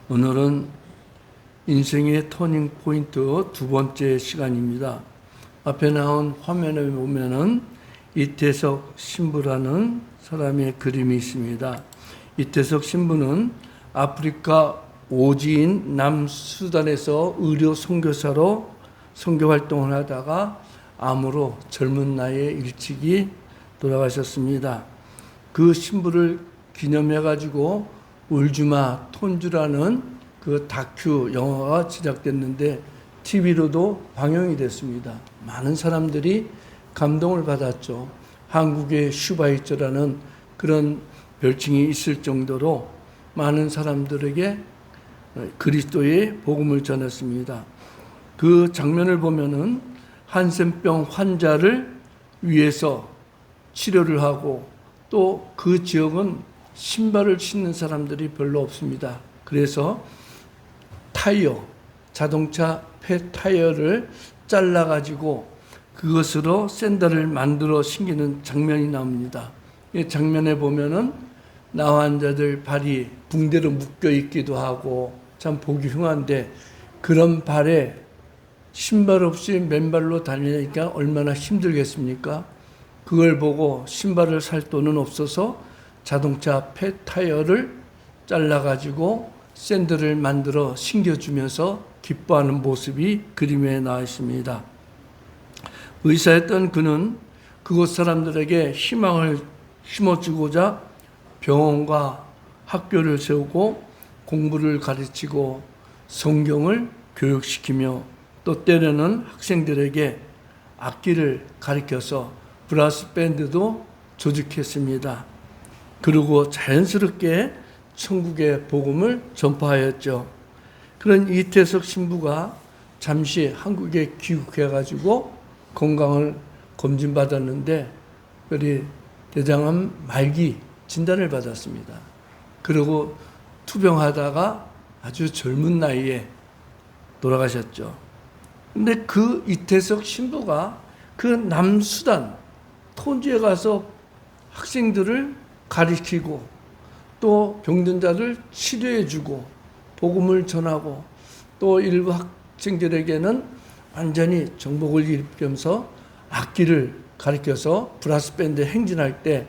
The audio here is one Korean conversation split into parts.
오늘은 인생의 터닝 포인트 두 번째 시간입니다. 앞에 나온 화면에 보면은 이태석 신부라는 사람의 그림이 있습니다. 이태석 신부는 아프리카 오지인 남수단에서 의료 선교사로 선교 활동을 하다가 암으로 젊은 나이에 일찍이 돌아가셨습니다. 그 신부를 기념해 가지고 울주마 톤주라는 그 다큐 영화가 제작됐는데 TV로도 방영이 됐습니다. 많은 사람들이 감동을 받았죠. 한국의 슈바이처라는 그런 별칭이 있을 정도로 많은 사람들에게 그리스도의 복음을 전했습니다. 그 장면을 보면은 한센병 환자를 위해서 치료를 하고 또 그 지역은 신발을 신는 사람들이 별로 없습니다. 그래서 자동차 폐 타이어를 잘라가지고 그것으로 샌들을 만들어 신기는 장면이 나옵니다. 이 장면에 보면은 나 환자들 발이 붕대로 묶여 있기도 하고 참 보기 흉한데 그런 발에 신발 없이 맨발로 다니니까 얼마나 힘들겠습니까? 그걸 보고 신발을 살 돈은 없어서 자동차 폐 타이어를 잘라가지고 샌들을 만들어 신겨주면서 기뻐하는 모습이 그림에 나와 있습니다. 의사였던 그는 그곳 사람들에게 희망을 심어주고자 병원과 학교를 세우고 공부를 가르치고 성경을 교육시키며 또 때로는 학생들에게 악기를 가르쳐서 브라스 밴드도 조직했습니다. 그리고 자연스럽게 천국의 복음을 전파하였죠. 그런 이태석 신부가 잠시 한국에 귀국해가지고 건강을 검진받았는데 대장암 말기 진단을 받았습니다. 그리고 투병하다가 아주 젊은 나이에 돌아가셨죠. 근데 그 이태석 신부가 그 남수단 톤주에 가서 학생들을 가르치고 또 병든 자를 치료해주고 복음을 전하고 또 일부 학생들에게는 완전히 정복을 일으키면서 악기를 가르쳐서 브라스 밴드 행진할 때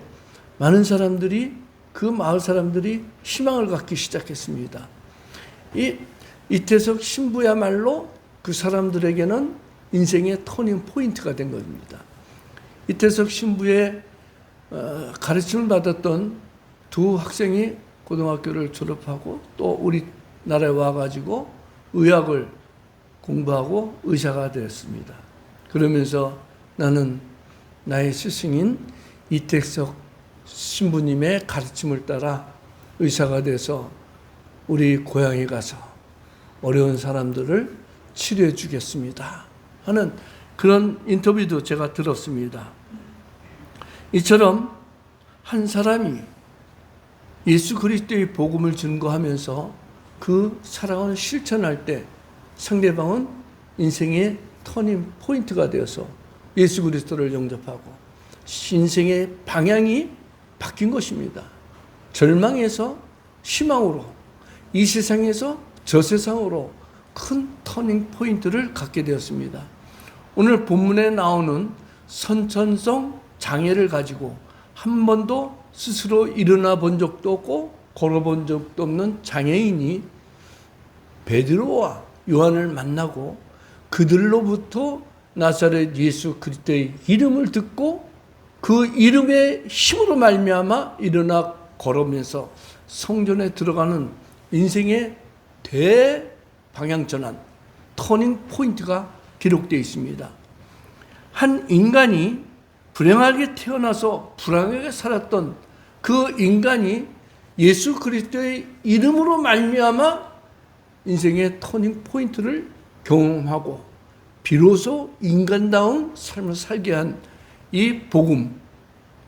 많은 사람들이 그 마을 사람들이 희망을 갖기 시작했습니다. 이 이태석 신부야말로 그 사람들에게는 인생의 터닝 포인트가 된 겁니다. 이태석 신부의 가르침을 받았던 두 학생이 고등학교를 졸업하고 또 우리나라에 와가지고 의학을 공부하고 의사가 되었습니다. 그러면서 나는 나의 스승인 이태석 신부님의 가르침을 따라 의사가 돼서 우리 고향에 가서 어려운 사람들을 치료해 주겠습니다 하는 그런 인터뷰도 제가 들었습니다. 이처럼 한 사람이 예수 그리스도의 복음을 증거하면서 그 사랑을 실천할 때 상대방은 인생의 터닝 포인트가 되어서 예수 그리스도를 영접하고 인생의 방향이 바뀐 것입니다. 절망에서 희망으로, 이 세상에서 저 세상으로 큰 터닝 포인트를 갖게 되었습니다. 오늘 본문에 나오는 선천성 장애를 가지고 한 번도 스스로 일어나 본 적도 없고 걸어본 적도 없는 장애인이 베드로와 요한을 만나고 그들로부터 나사렛 예수 그리스도의 이름을 듣고 그 이름의 힘으로 말미암아 일어나 걸으면서 성전에 들어가는 인생의 대방향 전환, 터닝 포인트가 기록되어 있습니다. 한 인간이 불행하게 태어나서 불행하게 살았던 그 인간이 예수 그리스도의 이름으로 말미암아 인생의 터닝 포인트를 경험하고 비로소 인간다운 삶을 살게 한 이 복음,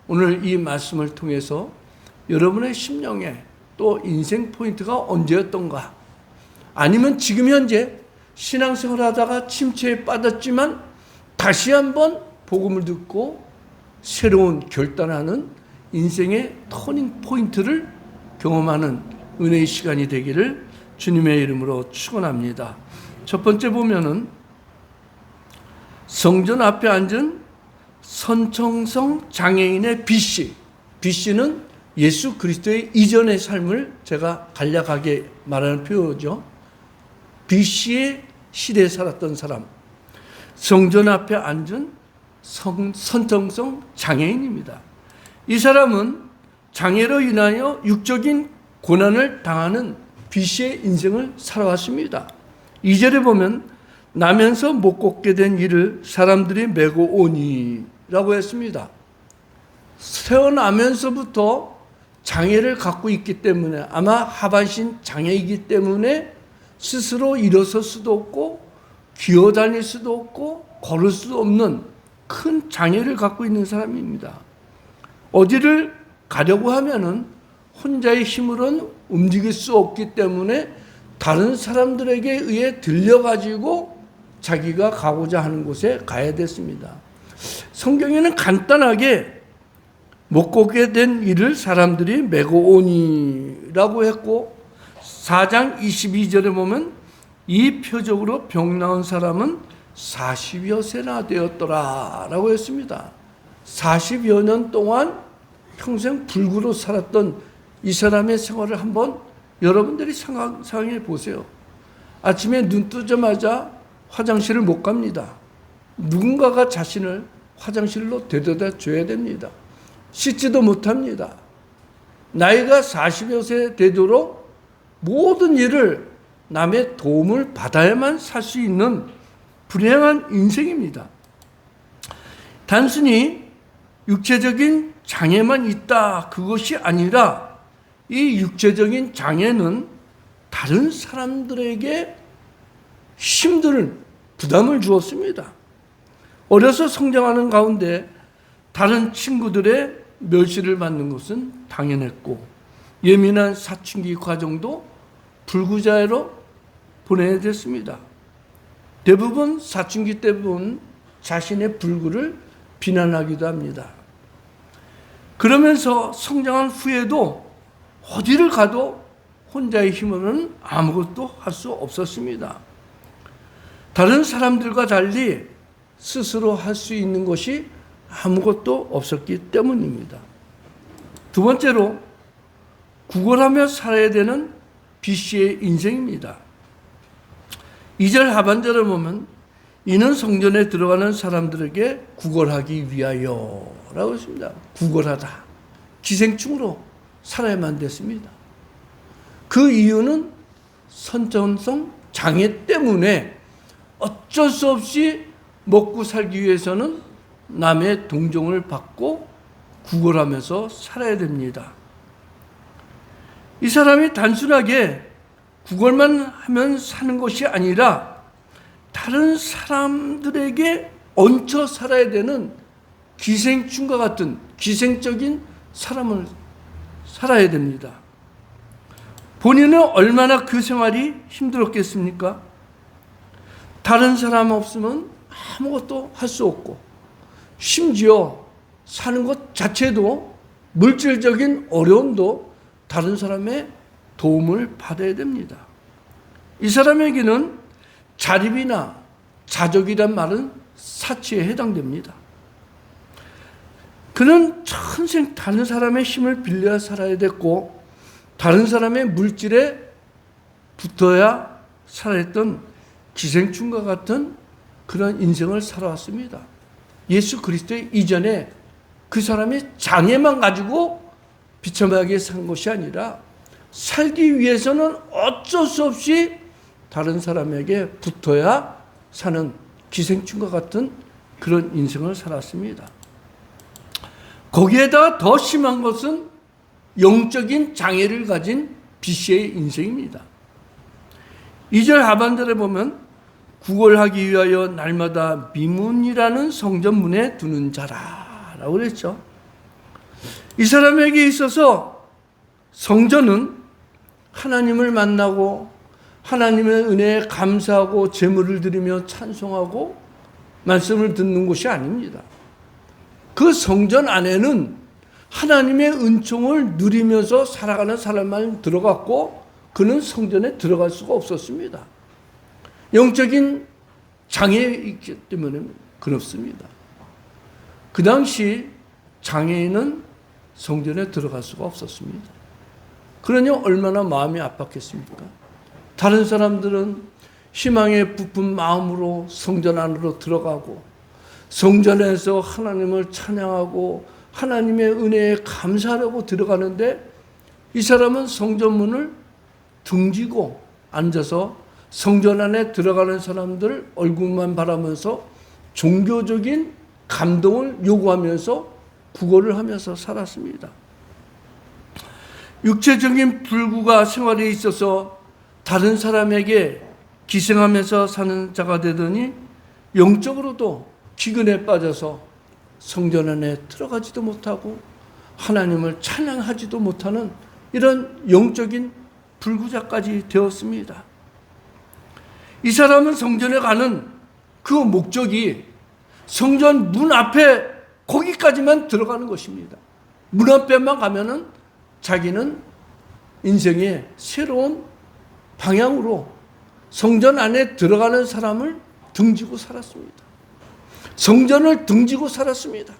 오늘 이 말씀을 통해서 여러분의 심령에 또 인생 포인트가 언제였던가, 아니면 지금 현재 신앙생활 하다가 침체에 빠졌지만 다시 한번 복음을 듣고 새로운 결단하는 인생의 터닝 포인트를 경험하는 은혜의 시간이 되기를 주님의 이름으로 축원합니다. 첫 번째 보면은 성전 앞에 앉은 선청성 장애인의 B씨. B씨는 예수 그리스도의 이전의 삶을 제가 간략하게 말하는 표현이죠. B씨의 시대에 살았던 사람. 성전 앞에 앉은 선청성 장애인입니다. 이 사람은 장애로 인하여 육적인 고난을 당하는 B씨의 인생을 살아왔습니다. 2절에 보면 나면서 못 걷게 된 이를 사람들이 메고 오니 라고 했습니다. 태어나면서부터 장애를 갖고 있기 때문에 아마 하반신 장애이기 때문에 스스로 일어설 수도 없고 기어다닐 수도 없고 걸을 수도 없는 큰 장애를 갖고 있는 사람입니다. 어디를 가려고 하면은 혼자의 힘으로는 움직일 수 없기 때문에 다른 사람들에게 의해 들려가지고 자기가 가고자 하는 곳에 가야 됐습니다. 성경에는 간단하게 못 걷게 된 이를 사람들이 메고 오니라고 했고 4장 22절에 보면 이 표적으로 병 나은 사람은 40여 세나 되었더라 라고 했습니다. 40여 년 동안 평생 불구로 살았던 이 사람의 생활을 한번 여러분들이 상상해 보세요. 아침에 눈 뜨자마자 화장실을 못 갑니다. 누군가가 자신을 화장실로 데려다 줘야 됩니다. 씻지도 못합니다. 나이가 40여 세 되도록 모든 일을 남의 도움을 받아야만 살 수 있는 불행한 인생입니다. 단순히 육체적인 장애만 있다 그것이 아니라 이 육체적인 장애는 다른 사람들에게 힘든 부담을 주었습니다. 어려서 성장하는 가운데 다른 친구들의 멸시를 받는 것은 당연했고 예민한 사춘기 과정도 불구자로 보내야 됐습니다. 대부분 사춘기 때부분 자신의 불구를 비난하기도 합니다. 그러면서 성장한 후에도 어디를 가도 혼자의 힘으로는 아무것도 할 수 없었습니다. 다른 사람들과 달리 스스로 할 수 있는 것이 아무것도 없었기 때문입니다. 두 번째로 구걸하며 살아야 되는 B씨의 인생입니다. 2절 하반절을 보면 이는 성전에 들어가는 사람들에게 구걸하기 위하여 라고 했습니다. 구걸하다. 기생충으로 살아야만 됐습니다. 그 이유는 선천성 장애 때문에 어쩔 수 없이 먹고 살기 위해서는 남의 동정을 받고 구걸하면서 살아야 됩니다. 이 사람이 단순하게 구걸만 하면 사는 것이 아니라 다른 사람들에게 얹혀 살아야 되는 기생충과 같은 기생적인 사람을 살아야 됩니다. 본인은 얼마나 그 생활이 힘들었겠습니까? 다른 사람 없으면 아무것도 할 수 없고 심지어 사는 것 자체도 물질적인 어려움도 다른 사람의 도움을 받아야 됩니다. 이 사람에게는 자립이나 자족이란 말은 사치에 해당됩니다. 그는 평생 다른 사람의 힘을 빌려 살아야 됐고 다른 사람의 물질에 붙어야 살아했던 기생충과 같은 그런 인생을 살아왔습니다. 예수 그리스도의 이전에 그 사람이 장애만 가지고 비참하게 산 것이 아니라 살기 위해서는 어쩔 수 없이 다른 사람에게 붙어야 사는 기생충과 같은 그런 인생을 살았습니다. 거기에다 더 심한 것은 영적인 장애를 가진 B씨의 인생입니다. 2절 하반절에 보면 구걸하기 위하여 날마다 미문이라는 성전문에 두는 자라라고 그랬죠. 이 사람에게 있어서 성전은 하나님을 만나고 하나님의 은혜에 감사하고 제물을 드리며 찬송하고 말씀을 듣는 곳이 아닙니다. 그 성전 안에는 하나님의 은총을 누리면서 살아가는 사람만 들어갔고 그는 성전에 들어갈 수가 없었습니다. 영적인 장애이기 때문에 그렇습니다. 그 당시 장애인은 성전에 들어갈 수가 없었습니다. 그러니 얼마나 마음이 아팠겠습니까? 다른 사람들은 희망에 부푼 마음으로 성전 안으로 들어가고 성전에서 하나님을 찬양하고 하나님의 은혜에 감사하려고 들어가는데 이 사람은 성전문을 등지고 앉아서 성전 안에 들어가는 사람들 얼굴만 바라면서 종교적인 감동을 요구하면서 구걸을 하면서 살았습니다. 육체적인 불구가 생활에 있어서 다른 사람에게 기생하면서 사는 자가 되더니 영적으로도 기근에 빠져서 성전 안에 들어가지도 못하고 하나님을 찬양하지도 못하는 이런 영적인 불구자까지 되었습니다. 이 사람은 성전에 가는 그 목적이 성전 문 앞에 거기까지만 들어가는 것입니다. 문 앞에만 가면은 자기는 인생의 새로운 방향으로 성전 안에 들어가는 사람을 등지고 살았습니다. 성전을 등지고 살았습니다.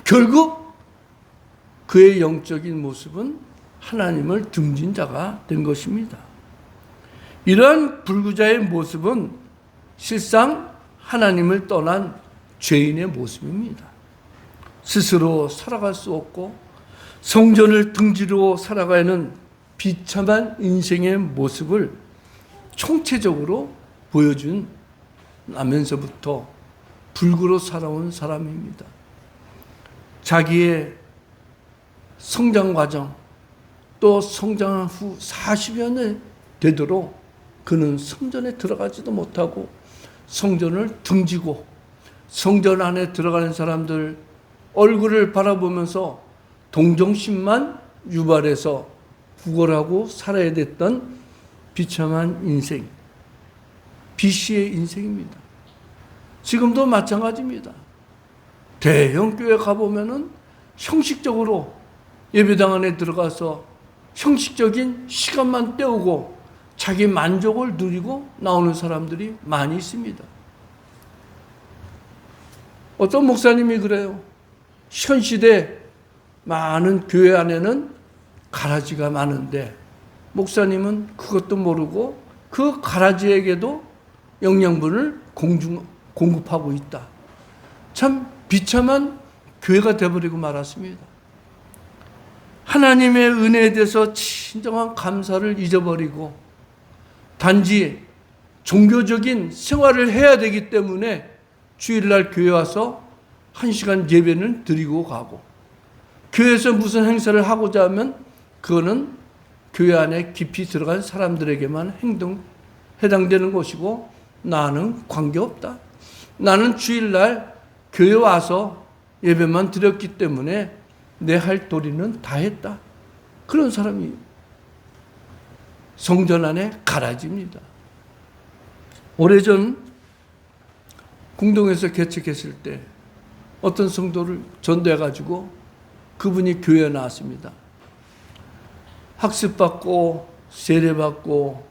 결국 그의 영적인 모습은 하나님을 등진 자가 된 것입니다. 이러한 불구자의 모습은 실상 하나님을 떠난 죄인의 모습입니다. 스스로 살아갈 수 없고 성전을 등지로 살아가는 비참한 인생의 모습을 총체적으로 보여준 나면서부터 불구로 살아온 사람입니다. 자기의 성장 과정 또 성장 후 40여 년 되도록 그는 성전에 들어가지도 못하고 성전을 등지고 성전 안에 들어가는 사람들 얼굴을 바라보면서 동정심만 유발해서 구걸하고 살아야 됐던 비참한 인생, 비씨의 인생입니다. 지금도 마찬가지입니다. 대형 교회 가보면은 형식적으로 예배당 안에 들어가서 형식적인 시간만 때우고 자기 만족을 누리고 나오는 사람들이 많이 있습니다. 어떤 목사님이 그래요. 현 시대 많은 교회 안에는 가라지가 많은데 목사님은 그것도 모르고 그 가라지에게도 영양분을 공급하고 있다. 참 비참한 교회가 되어버리고 말았습니다. 하나님의 은혜에 대해서 진정한 감사를 잊어버리고 단지 종교적인 생활을 해야 되기 때문에 주일날 교회 와서 1시간 예배는 드리고 가고 교회에서 무슨 행사를 하고자 하면 그거는 교회 안에 깊이 들어간 사람들에게만 해당되는 것이고 나는 관계없다. 나는 주일날 교회 와서 예배만 드렸기 때문에 내 할 도리는 다 했다. 그런 사람이 성전 안에 가라지입니다. 오래전 궁동에서 개척했을 때 어떤 성도를 전도해가지고 그분이 교회에 나왔습니다. 학습받고 세례받고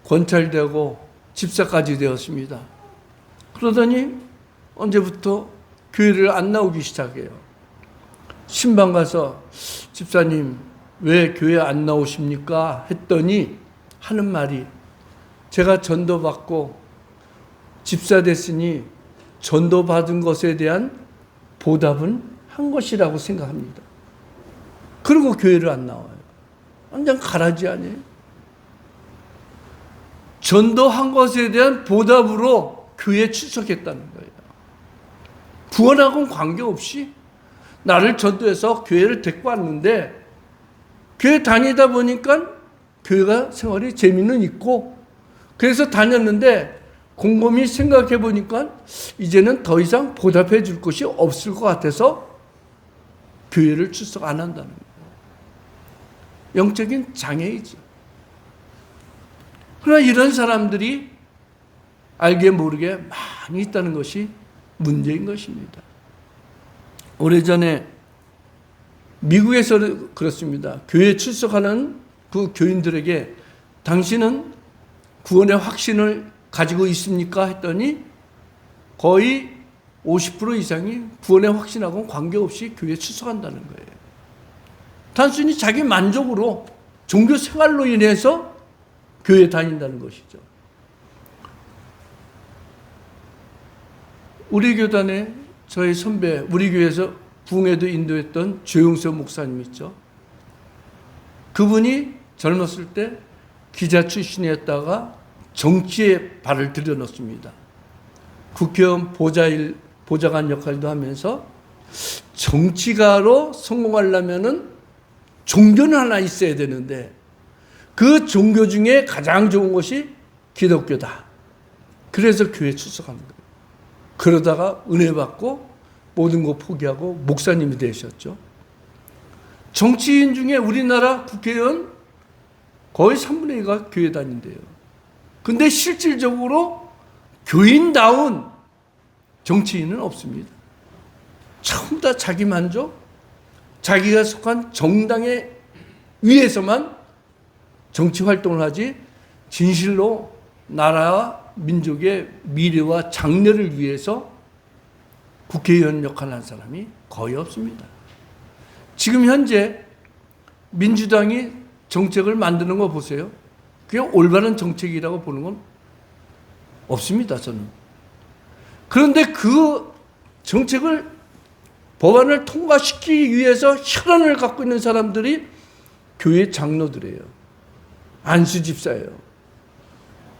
권찰되고 집사까지 되었습니다. 그러더니 언제부터 교회를 안 나오기 시작해요. 신방 가서 집사님 왜 교회 안 나오십니까? 했더니 하는 말이 제가 전도받고 집사 됐으니 전도받은 것에 대한 보답은 한 것이라고 생각합니다. 그리고 교회를 안 나와요. 완전 가라지 아니에요? 전도한 것에 대한 보답으로 교회에 출석했다는 거예요. 구원하고는 관계없이 나를 전도해서 교회를 데리고 왔는데 교회 다니다 보니까 교회가 생활이 재미는 있고 그래서 다녔는데 곰곰이 생각해 보니까 이제는 더 이상 보답해 줄 것이 없을 것 같아서 교회를 출석 안 한다는 거예요. 영적인 장애이죠. 그러나 이런 사람들이 알게 모르게 많이 있다는 것이 문제인 것입니다. 오래전에 미국에서 그렇습니다. 교회 출석하는 그 교인들에게 당신은 구원의 확신을 가지고 있습니까? 했더니 거의 50% 이상이 구원의 확신하고는 관계없이 교회에 출석한다는 거예요. 단순히 자기 만족으로 종교 생활로 인해서 교회에 다닌다는 것이죠. 우리 교단에 저희 선배, 우리 교회에서 부흥회도 인도했던 조용서 목사님 있죠. 그분이 젊었을 때 기자 출신이었다가 정치에 발을 들여놓습니다. 국회의원 보좌관 역할도 하면서 정치가로 성공하려면은 종교는 하나 있어야 되는데 그 종교 중에 가장 좋은 것이 기독교다. 그래서 교회에 출석하는 거예요. 그러다가 은혜 받고 모든 거 포기하고 목사님이 되셨죠. 정치인 중에 우리나라 국회의원 거의 3분의 2가 교회 다닌대요. 근데 실질적으로 교인다운 정치인은 없습니다. 전부 다 자기 만족, 자기가 속한 정당에 위해서만 정치 활동을 하지 진실로 나라와 민족의 미래와 장래를 위해서 국회의원 역할을 한 사람이 거의 없습니다. 지금 현재 민주당이 정책을 만드는 거 보세요. 그게 올바른 정책이라고 보는 건 없습니다, 저는. 그런데 그 정책을 법안을 통과시키기 위해서 혈안을 갖고 있는 사람들이 교회 장로들이에요. 안수 집사예요.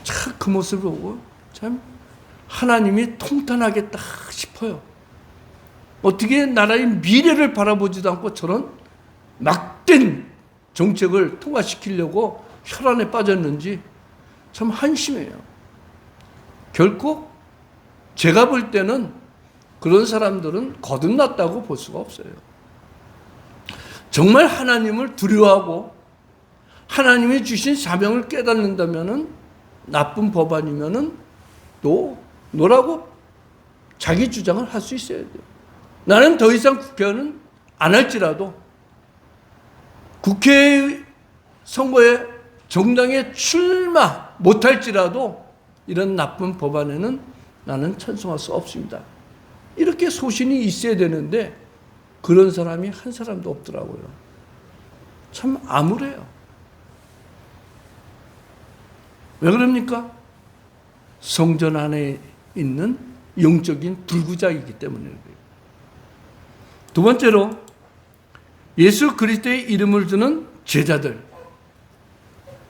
참 그 모습을 보고 참 하나님이 통탄하겠다 싶어요. 어떻게 나라의 미래를 바라보지도 않고 저런 막된 정책을 통과시키려고 혈안에 빠졌는지 참 한심해요. 결코 제가 볼 때는 그런 사람들은 거듭났다고 볼 수가 없어요. 정말 하나님을 두려워하고 하나님이 주신 사명을 깨닫는다면은 나쁜 법안이면은 노라고 자기 주장을 할 수 있어야 돼요. 나는 더 이상 국회의원은 안 할지라도 국회 선거에 정당에 출마 못할지라도 이런 나쁜 법안에는 나는 찬성할 수 없습니다. 이렇게 소신이 있어야 되는데 그런 사람이 한 사람도 없더라고요. 참 암울해요. 왜 그럽니까? 성전 안에 있는 영적인 불구작이기 때문에 그래요. 두 번째로 예수 그리스도의 이름을 주는 제자들.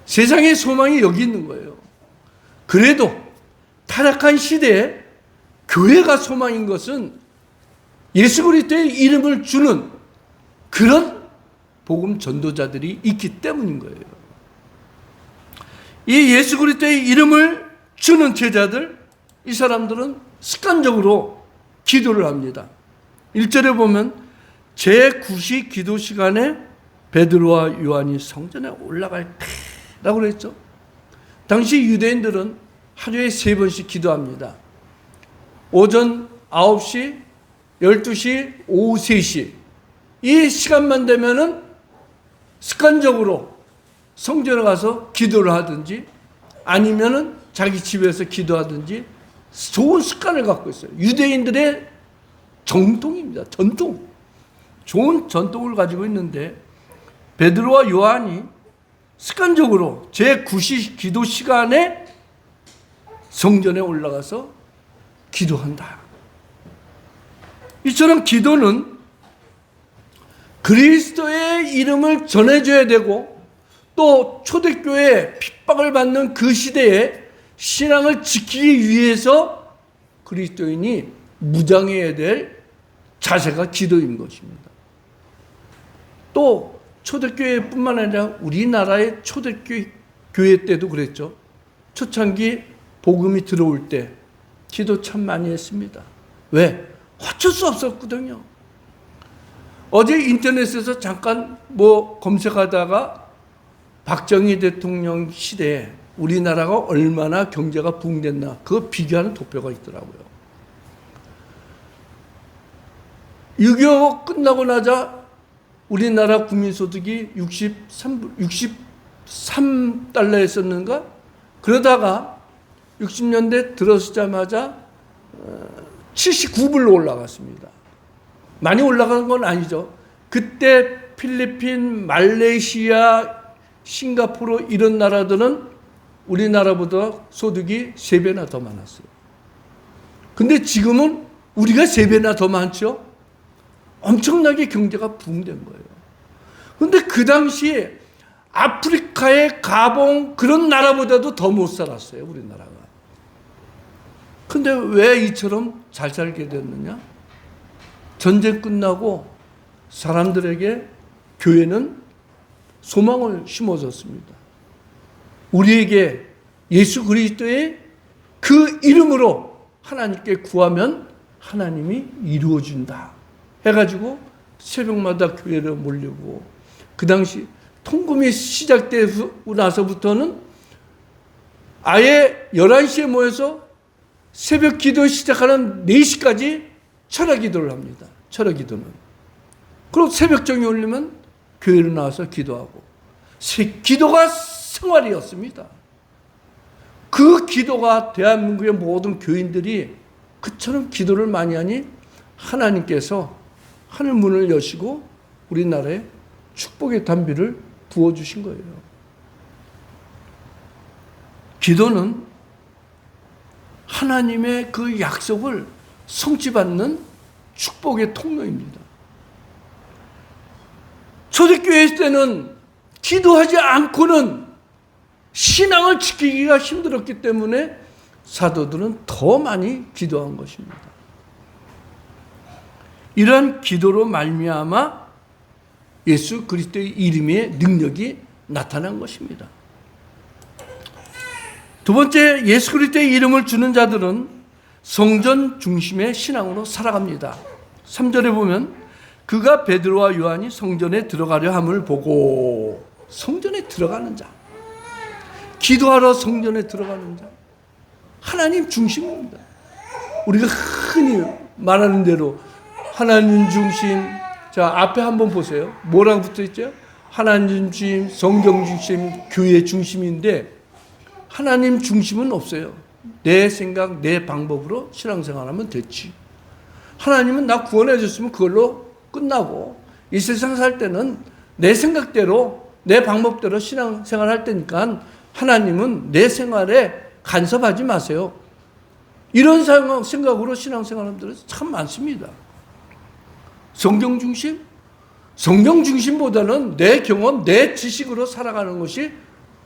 세상의 소망이 여기 있는 거예요. 그래도 타락한 시대에 교회가 소망인 것은 예수 그리스도의 이름을 주는 그런 복음 전도자들이 있기 때문인 거예요. 이 예수 그리스도의 이름을 주는 제자들, 이 사람들은 습관적으로 기도를 합니다. 1절에 보면 제9시 기도 시간에 베드로와 요한이 성전에 올라갈 때라고 그랬죠. 당시 유대인들은 하루에 3번씩 기도합니다. 오전 9시, 12시, 오후 3시. 이 시간만 되면은 습관적으로 성전에 가서 기도를 하든지 아니면은 자기 집에서 기도하든지 좋은 습관을 갖고 있어요. 유대인들의 정통입니다. 전통. 좋은 전통을 가지고 있는데 베드로와 요한이 습관적으로 제9시 기도 시간에 성전에 올라가서 기도한다. 이처럼 기도는 그리스도의 이름을 전해줘야 되고 또 초대교회 핍박을 받는 그 시대에 신앙을 지키기 위해서 그리스도인이 무장해야 될 자세가 기도인 것입니다. 또 초대교회뿐만 아니라 우리나라의 초대교회 때도 그랬죠. 초창기 복음이 들어올 때 기도 참 많이 했습니다. 왜? 어쩔 수 없었거든요. 어제 인터넷에서 잠깐 검색하다가 박정희 대통령 시대에 우리나라가 얼마나 경제가 부흥됐나 그거 비교하는 도표가 있더라고요. 6.25 끝나고 나자 우리나라 국민소득이 $3였었는가? 그러다가 60년대 들어서자마자 79불로 올라갔습니다. 많이 올라간 건 아니죠. 그때 필리핀, 말레이시아, 싱가포르 이런 나라들은 우리나라보다 소득이 3배나 더 많았어요. 근데 지금은 우리가 3배나 더 많죠? 엄청나게 경제가 부흥된 거예요. 근데 그 당시에 아프리카의 가봉 그런 나라보다도 더 못 살았어요, 우리나라가. 근데 왜 이처럼 잘 살게 됐느냐? 전쟁 끝나고 사람들에게 교회는 소망을 심어줬습니다. 우리에게 예수 그리스도의 그 이름으로 하나님께 구하면 하나님이 이루어준다 해가지고 새벽마다 교회를 몰려고, 그 당시 통금이 시작되고 나서부터는 아예 11시에 모여서 새벽 기도 시작하는 4시까지 철야 기도를 합니다. 철야 기도는. 그리고 새벽정이 울리면 교회로 나와서 기도하고, 기도가 생활이었습니다. 그 기도가 대한민국의 모든 교인들이 그처럼 기도를 많이 하니 하나님께서 하늘 문을 여시고 우리나라에 축복의 단비를 부어주신 거예요. 기도는 하나님의 그 약속을 성취받는 축복의 통로입니다. 초대교회 때는 기도하지 않고는 신앙을 지키기가 힘들었기 때문에 사도들은 더 많이 기도한 것입니다. 이러한 기도로 말미암아 예수 그리스도의 이름의 능력이 나타난 것입니다. 두 번째, 예수 그리스도의 이름을 주는 자들은 성전 중심의 신앙으로 살아갑니다. 3절에 보면 그가 베드로와 요한이 성전에 들어가려 함을 보고, 성전에 들어가는 자, 기도하러 성전에 들어가는 자, 하나님 중심입니다. 우리가 흔히 말하는 대로 하나님 중심, 자 앞에 한번 보세요. 뭐랑 붙어있죠? 하나님 중심, 성경 중심, 교회 중심인데 하나님 중심은 없어요. 내 생각, 내 방법으로 신앙생활하면 됐지. 하나님은 나 구원해 줬으면 그걸로 끝나고, 이 세상 살 때는 내 생각대로 내 방법대로 신앙생활 할 때니까 하나님은 내 생활에 간섭하지 마세요. 이런 생각으로 신앙생활하는 분들은 참 많습니다. 성경 중심? 성경 중심보다는 내 경험, 내 지식으로 살아가는 것이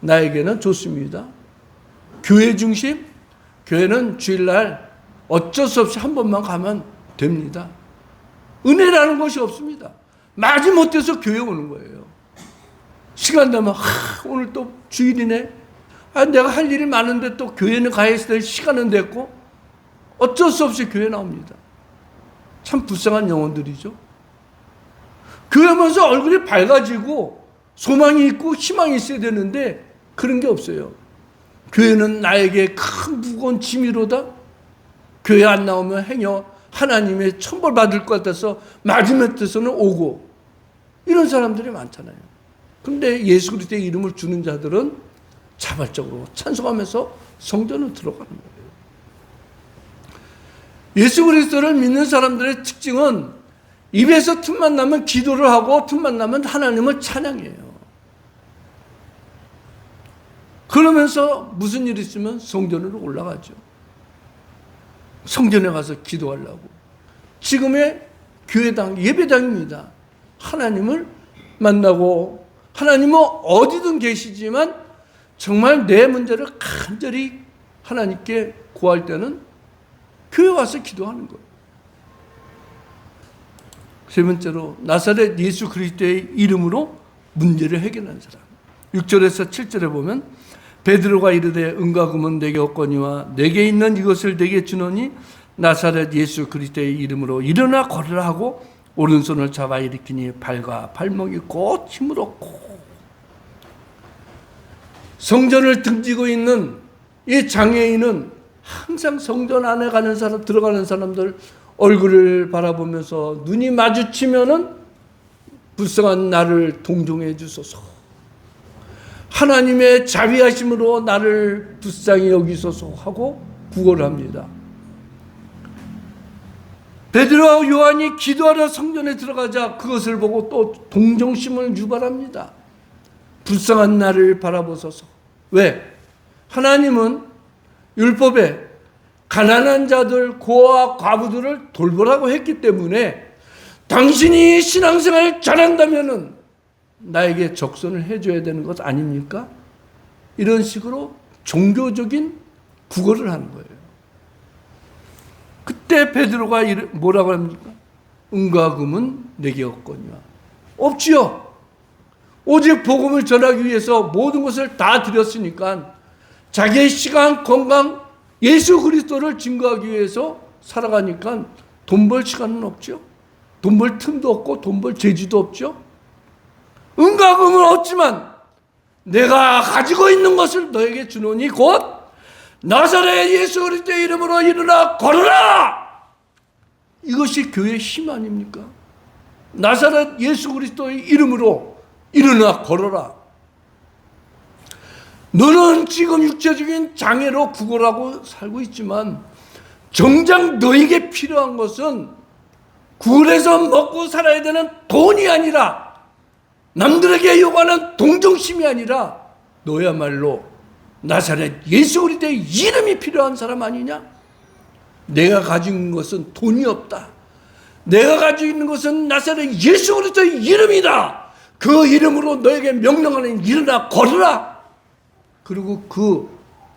나에게는 좋습니다. 교회 중심? 교회는 주일날 어쩔 수 없이 한 번만 가면 됩니다. 은혜라는 것이 없습니다. 마지못해서 교회 오는 거예요. 시간 되면 오늘 또 주일이네. 내가 할 일이 많은데 또 교회는 가야 될 시간은 됐고 어쩔 수 없이 교회 나옵니다. 참 불쌍한 영혼들이죠. 교회 오면서 얼굴이 밝아지고 소망이 있고 희망이 있어야 되는데 그런 게 없어요. 교회는 나에게 큰 무거운 짐이로다. 교회 안 나오면 행여 하나님의 천벌 받을 것 같아서 마지막에서는 오고, 이런 사람들이 많잖아요. 그런데 예수 그리스도의 이름을 주는 자들은 자발적으로 찬송하면서 성전을 들어가는 거예요. 예수 그리스도를 믿는 사람들의 특징은 입에서 틈만 나면 기도를 하고 틈만 나면 하나님을 찬양해요. 그러면서 무슨 일이 있으면 성전으로 올라가죠. 성전에 가서 기도하려고. 지금의 교회당, 예배당입니다. 하나님을 만나고, 하나님은 어디든 계시지만 정말 내 문제를 간절히 하나님께 구할 때는 교회 와서 기도하는 거예요. 세 번째로, 나사렛 예수 그리스도의 이름으로 문제를 해결하는 사람. 6절에서 7절에 보면 베드로가 이르되 은과 금은 내게 없거니와 내게 있는 이것을 내게 주노니 나사렛 예수 그리스도의 이름으로 일어나 걸으라 하고 오른손을 잡아 일으키니 발과 발목이 곧 힘을 얻고. 성전을 등지고 있는 이 장애인은 항상 성전 안에 가는 사람, 들어가는 사람들 얼굴을 바라보면서 눈이 마주치면은 불쌍한 나를 동정해 주소서. 하나님의 자비하심으로 나를 불쌍히 여기소서 하고 구걸을 합니다. 베드로와 요한이 기도하러 성전에 들어가자 그것을 보고 또 동정심을 유발합니다. 불쌍한 나를 바라보소서. 왜? 하나님은 율법에 가난한 자들, 고아와 과부들을 돌보라고 했기 때문에 당신이 신앙생활을 잘한다면은 나에게 적선을 해줘야 되는 것 아닙니까? 이런 식으로 종교적인 구걸을 하는 거예요. 그때 베드로가 뭐라고 합니까? 은과 금은 내게 없거니와. 없지요. 오직 복음을 전하기 위해서 모든 것을 다 드렸으니까 자기의 시간, 건강, 예수 그리스도를 증거하기 위해서 살아가니까 돈 벌 시간은 없죠. 돈 벌 틈도 없고 돈 벌 재주도 없죠. 은과 금은 없지만 내가 가지고 있는 것을 너에게 주노니 곧 나사렛 예수 그리스도의 이름으로 일어나 걸어라! 이것이 교회의 힘 아닙니까? 나사렛 예수 그리스도의 이름으로 일어나 걸어라. 너는 지금 육체적인 장애로 구걸하고 살고 있지만 정작 너에게 필요한 것은 구걸해서 먹고 살아야 되는 돈이 아니라 남들에게 요구하는 동정심이 아니라 너야말로 나사렛 예수 그리스도의 이름이 필요한 사람 아니냐? 내가 가지고 있는 것은 돈이 없다. 내가 가지고 있는 것은 나사렛 예수 그리스도의 이름이다. 그 이름으로 너에게 명령하는 일어나 걸으라. 그리고 그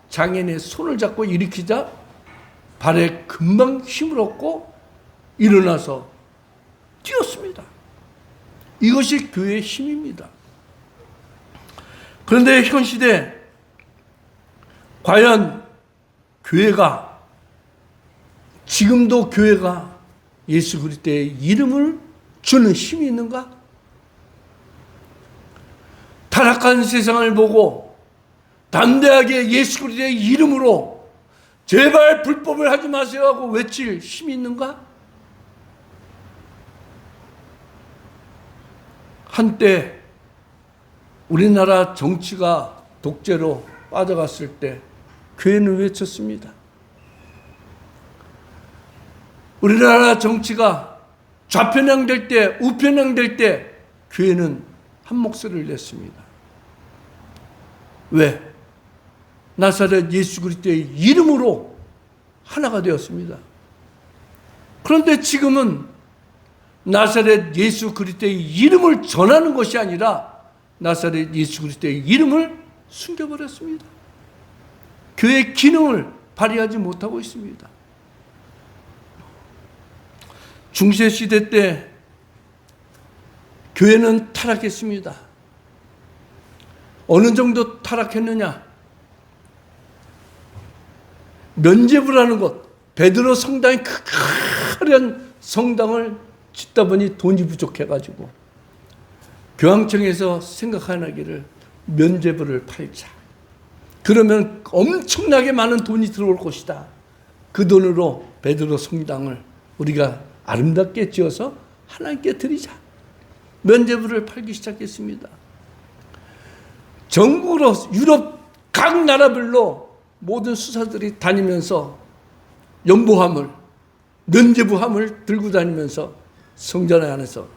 장애인의 손을 잡고 일으키자 발에 금방 힘을 얻고 일어나서 뛰었습니다. 이것이 교회의 힘입니다. 그런데 현 시대 과연 교회가 지금도 교회가 예수 그리스도의 이름을 주는 힘이 있는가? 타락한 세상을 보고 담대하게 예수 그리스도의 이름으로 제발 불법을 하지 마세요 하고 외칠 힘이 있는가? 한때 우리나라 정치가 독재로 빠져갔을 때 교회는 외쳤습니다. 우리나라 정치가 좌편향될 때, 우편향될 때 교회는 한 목소리를 냈습니다. 왜? 나사렛 예수 그리스도의 이름으로 하나가 되었습니다. 그런데 지금은 나사렛 예수 그리스도의 이름을 전하는 것이 아니라 나사렛 예수 그리스도의 이름을 숨겨버렸습니다. 교회의 기능을 발휘하지 못하고 있습니다. 중세시대 때 교회는 타락했습니다. 어느 정도 타락했느냐? 면제부라는 곳, 베드로 성당이 크큰 성당을 짓다 보니 돈이 부족해가지고 교황청에서 생각하기를 면제부를 팔자. 그러면 엄청나게 많은 돈이 들어올 것이다. 그 돈으로 베드로 성당을 우리가 아름답게 지어서 하나님께 드리자. 면제부를 팔기 시작했습니다. 전국으로 유럽 각 나라별로 모든 수사들이 다니면서 연보함을, 면제부함을 들고 다니면서 성전 안에서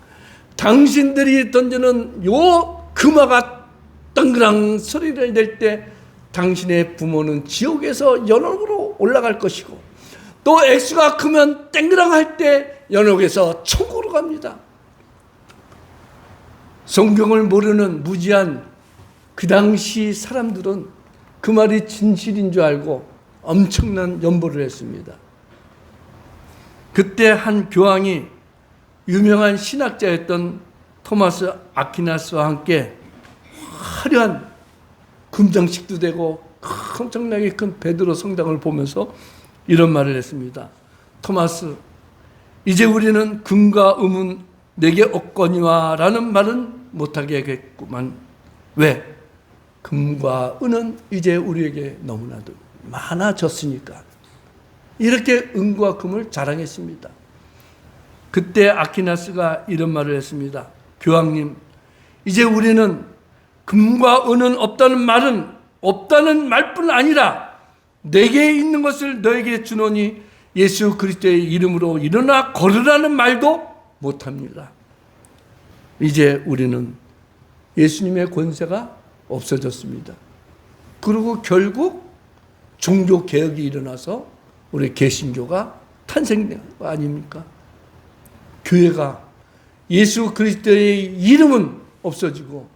당신들이 던지는 요 금화가 덩그랑 소리를 낼 때 당신의 부모는 지옥에서 연옥으로 올라갈 것이고 또 액수가 크면 땡그랑 할 때 연옥에서 천국으로 갑니다. 성경을 모르는 무지한 그 당시 사람들은 그 말이 진실인 줄 알고 엄청난 연보를 했습니다. 그때 한 교황이 유명한 신학자였던 토마스 아퀴나스와 함께 화려한 금장식도 되고 엄청나게 큰 베드로 성당을 보면서 이런 말을 했습니다. 토마스, 이제 우리는 금과 음은 내게 없거니와 라는 말은 못하겠구만. 왜? 금과 은은 이제 우리에게 너무나도 많아졌으니까. 이렇게 은과 금을 자랑했습니다. 그때 아퀴나스가 이런 말을 했습니다. 교황님, 이제 우리는 금과 은은 없다는 말은 없다는 말뿐 아니라 내게 있는 것을 너에게 주노니 예수 그리스도의 이름으로 일어나 걸으라는 말도 못합니다. 이제 우리는 예수님의 권세가 없어졌습니다. 그리고 결국 종교개혁이 일어나서 우리 개신교가 탄생된 거 아닙니까? 교회가 예수 그리스도의 이름은 없어지고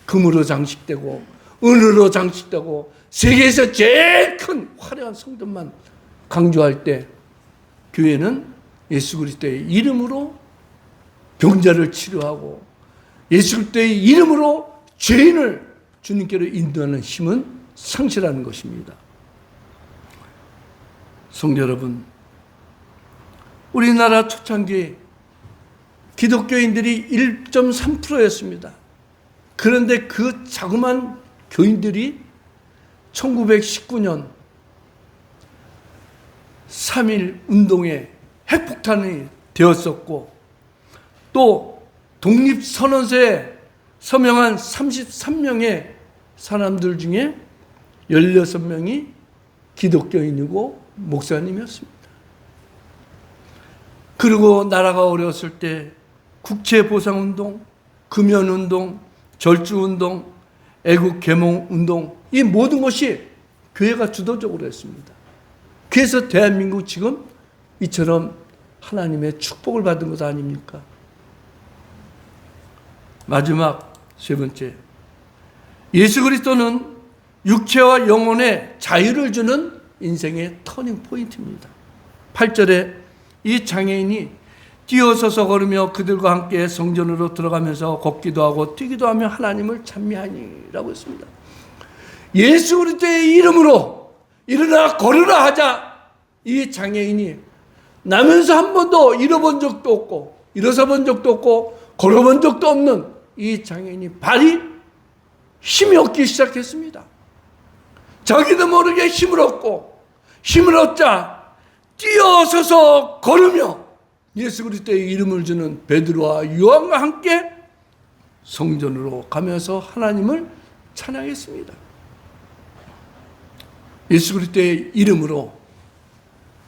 금으로 장식되고 은으로 장식되고 세계에서 제일 큰 화려한 성전만 강조할 때 교회는 예수 그리스도의 이름으로 병자를 치료하고 예수 그리스도의 이름으로 죄인을 주님께로 인도하는 힘은 상실하는 것입니다. 성도 여러분, 우리나라 초창기 기독교인들이 1.3%였습니다. 그런데 그 자그마한 교인들이 1919년 3.1 운동에 핵폭탄이 되었었고 또 독립선언서에 서명한 33명의 사람들 중에 16명이 기독교인이고 목사님이었습니다. 그리고 나라가 어려웠을 때 국채보상운동, 금연운동, 절주운동, 애국개몽운동 이 모든 것이 교회가 주도적으로 했습니다. 그래서 대한민국 지금 이처럼 하나님의 축복을 받은 것 아닙니까? 마지막 세 번째, 예수 그리스도는 육체와 영혼의 자유를 주는 인생의 터닝 포인트입니다. 8절에 이 장애인이 뛰어서서 걸으며 그들과 함께 성전으로 들어가면서 걷기도 하고 뛰기도 하며 하나님을 찬미하니라고 했습니다. 예수 그리스도의 이름으로 일어나 걸으라 하자 이 장애인이 나면서 한 번도 잃어본 적도 없고 일어서 본 적도 없고 걸어본 적도 없는 이 장애인이 발이 힘이 얻기 시작했습니다. 자기도 모르게 힘을 얻자 뛰어서서 걸으며 예수 그리스도의 이름을 주는 베드로와 요한과 함께 성전으로 가면서 하나님을 찬양했습니다. 예수 그리스도의 이름으로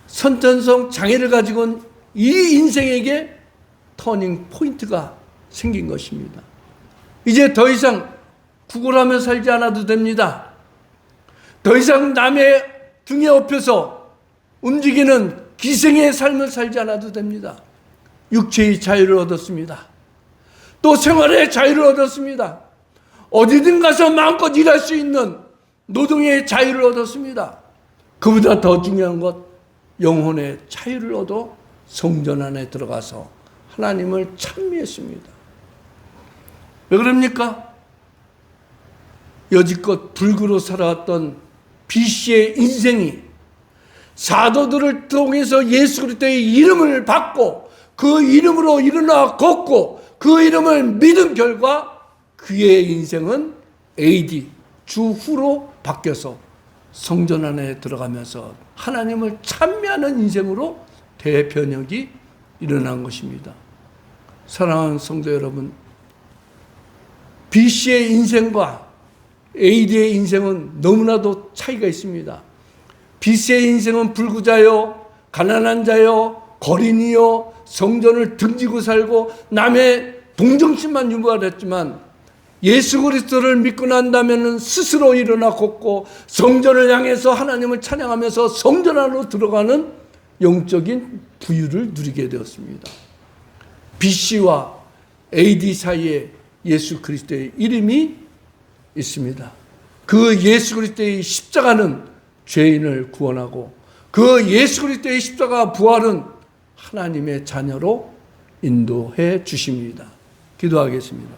선천성 장애를 가지고 온 이 인생에게 터닝 포인트가 생긴 것입니다. 이제 더 이상 구걸하며 살지 않아도 됩니다. 더 이상 남의 등에 업혀서 움직이는 기생의 삶을 살지 않아도 됩니다. 육체의 자유를 얻었습니다. 또 생활의 자유를 얻었습니다. 어디든 가서 마음껏 일할 수 있는 노동의 자유를 얻었습니다. 그보다 더 중요한 것, 영혼의 자유를 얻어 성전 안에 들어가서 하나님을 찬미했습니다. 왜 그럽니까? 여지껏 불구로 살아왔던 BC의 인생이 사도들을 통해서 예수 그리스도의 이름을 받고 그 이름으로 일어나 걷고 그 이름을 믿은 결과 그의 인생은 AD 주후로 바뀌어서 성전 안에 들어가면서 하나님을 찬미하는 인생으로 대변혁이 일어난 것입니다. 사랑하는 성도 여러분, BC의 인생과 AD의 인생은 너무나도 차이가 있습니다. BC의 인생은 불구자요, 가난한 자요, 거린이요, 성전을 등지고 살고 남의 동정심만 유발했지만 예수 그리스도를 믿고 난다면 스스로 일어나 걷고 성전을 향해서 하나님을 찬양하면서 성전 안으로 들어가는 영적인 부유를 누리게 되었습니다. BC와 AD 사이에 예수 그리스도의 이름이 있습니다. 그 예수 그리스도의 십자가는 죄인을 구원하고 그 예수 그리스도의 십자가 부활은 하나님의 자녀로 인도해 주십니다. 기도하겠습니다.